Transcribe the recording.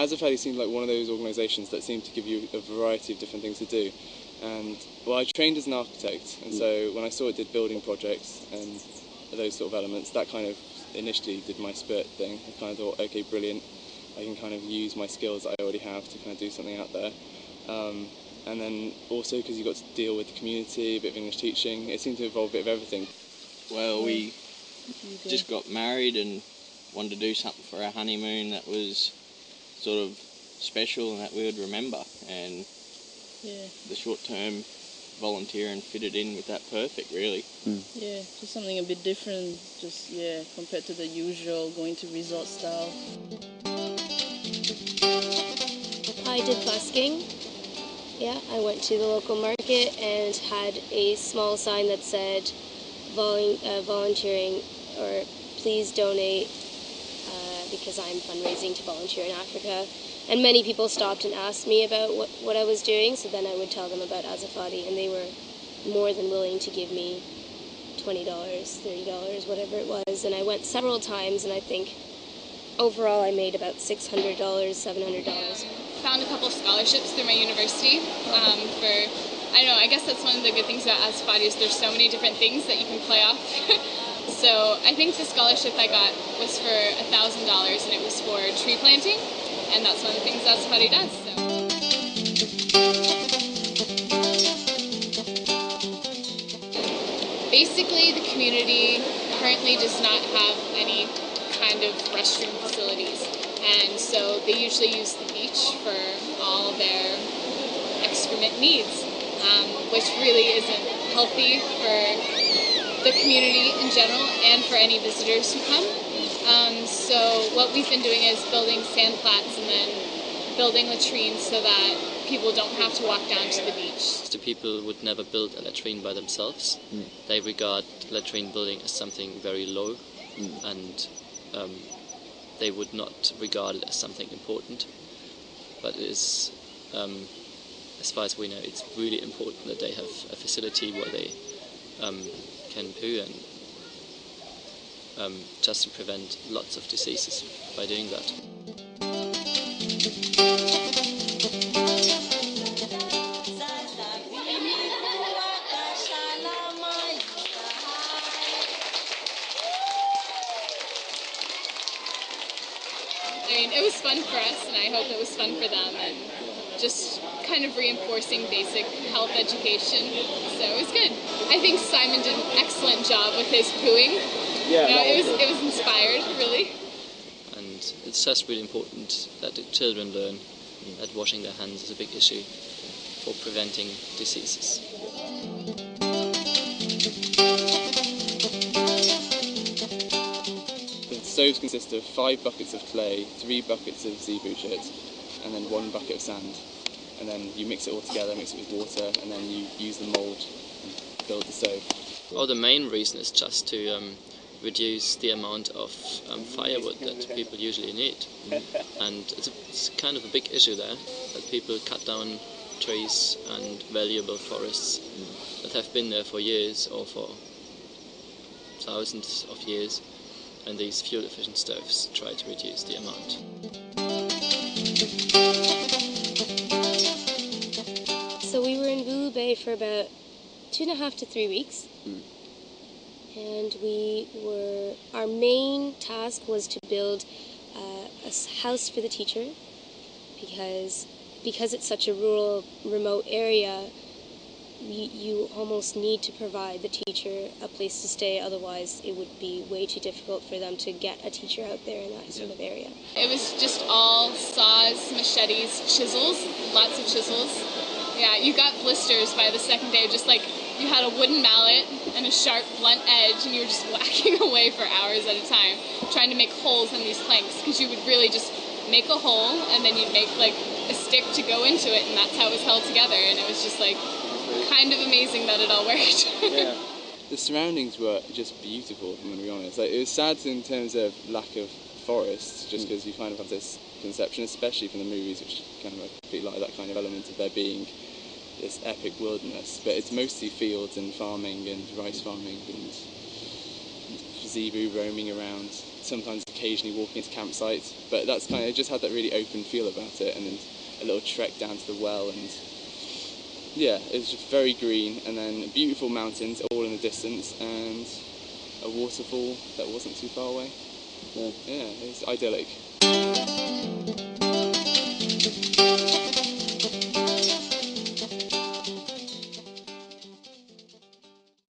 Azafady seemed like one of those organisations that seemed to give you a variety of different things to do. And well, I trained as an architect, and so when I saw it did building projects and those sort of elements, that kind of initially did my spirit thing. I kind of thought, okay, brilliant, I can kind of use my skills that I already have to kind of do something out there. And then also because you got to deal with the community, a bit of English teaching, it seemed to involve a bit of everything. Well, we just got married and wanted to do something for our honeymoon that was sort of special and that we would remember, and the short-term volunteering fitted in with that perfect, really. Yeah, just something a bit different, just compared to the usual going to resort style. I did busking. Yeah, I went to the local market and had a small sign that said volunteering, or please donate, because I'm fundraising to volunteer in Africa. And many people stopped and asked me about what I was doing, so then I would tell them about Azafady, and they were more than willing to give me $20, $30, whatever it was. And I went several times, and I think overall I made about $600, $700. Found a couple of scholarships through my university for, I don't know, I guess that's one of the good things about Azafady is there's so many different things that you can play off. So I think the scholarship I got was for $1,000, and it was for tree planting, and that's one of the things Azafady does. So. Basically, the community currently does not have any kind of restroom facilities, and so they usually use the beach for all their excrement needs, which really isn't healthy for the community in general and for any visitors who come. So what we've been doing is building sand flats and then building latrines so that people don't have to walk down to the beach. The people would never build a latrine by themselves. They regard latrine building as something very low, and they would not regard it as something important. But it is, as far as we know, it's really important that they have a facility where they can poo, and just to prevent lots of diseases by doing that. I mean, it was fun for us, and I hope it was fun for them, and just kind of reinforcing basic health education, so it was good. I think Simon did an excellent job with his pooing. Yeah, it was inspired, really. And it's just really important that the children learn that washing their hands is a big issue for preventing diseases. The stoves consist of 5 buckets of clay, 3 buckets of zebu shit, and then 1 bucket of sand. And then you mix it all together, mix it with water, and then you use the mould and build the stove. Oh, the main reason is just to reduce the amount of firewood that people usually need. And it's kind of a big issue there, that people cut down trees and valuable forests that have been there for years or for thousands of years, and these fuel-efficient stoves try to reduce the amount. So we were in Vulu Bay for about 2.5 to 3 weeks. And our main task was to build a house for the teacher, because it's such a rural, remote area, you almost need to provide the teacher a place to stay, otherwise it would be way too difficult for them to get a teacher out there in that sort of area. It was just all saws, machetes, chisels, lots of chisels. Yeah, you got blisters by the second day, just like you had a wooden mallet and a sharp, blunt edge, and you were just whacking away for hours at a time, trying to make holes in these planks, because you would really just make a hole, and then you'd make like a stick to go into it, and that's how it was held together, and it was just like kind of amazing that it all worked. Yeah. The surroundings were just beautiful, I'm going to be honest. Like, it was sad in terms of lack of forests, just because you kind of have this conception, especially from the movies, which kind of feel like that kind of element of there being this epic wilderness, but it's mostly fields and farming and rice farming and zebu roaming around. sometimes occasionally walking into campsites, but that's kind of, it just had that really open feel about it, and then a little trek down to the well, and yeah, it was just very green, and then beautiful mountains all in the distance, and a waterfall that wasn't too far away. Yeah, it was idyllic.